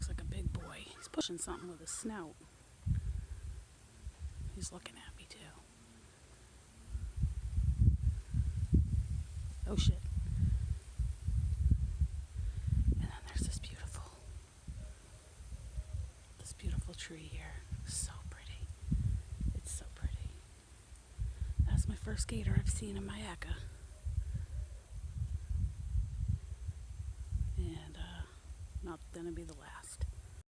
looks like a big boy. He's pushing something with his snout. He's looking at me too. Oh shit. And then there's this beautiful tree here. So pretty. It's so pretty. That's my first gator I've seen in Myakka. And not gonna be the last.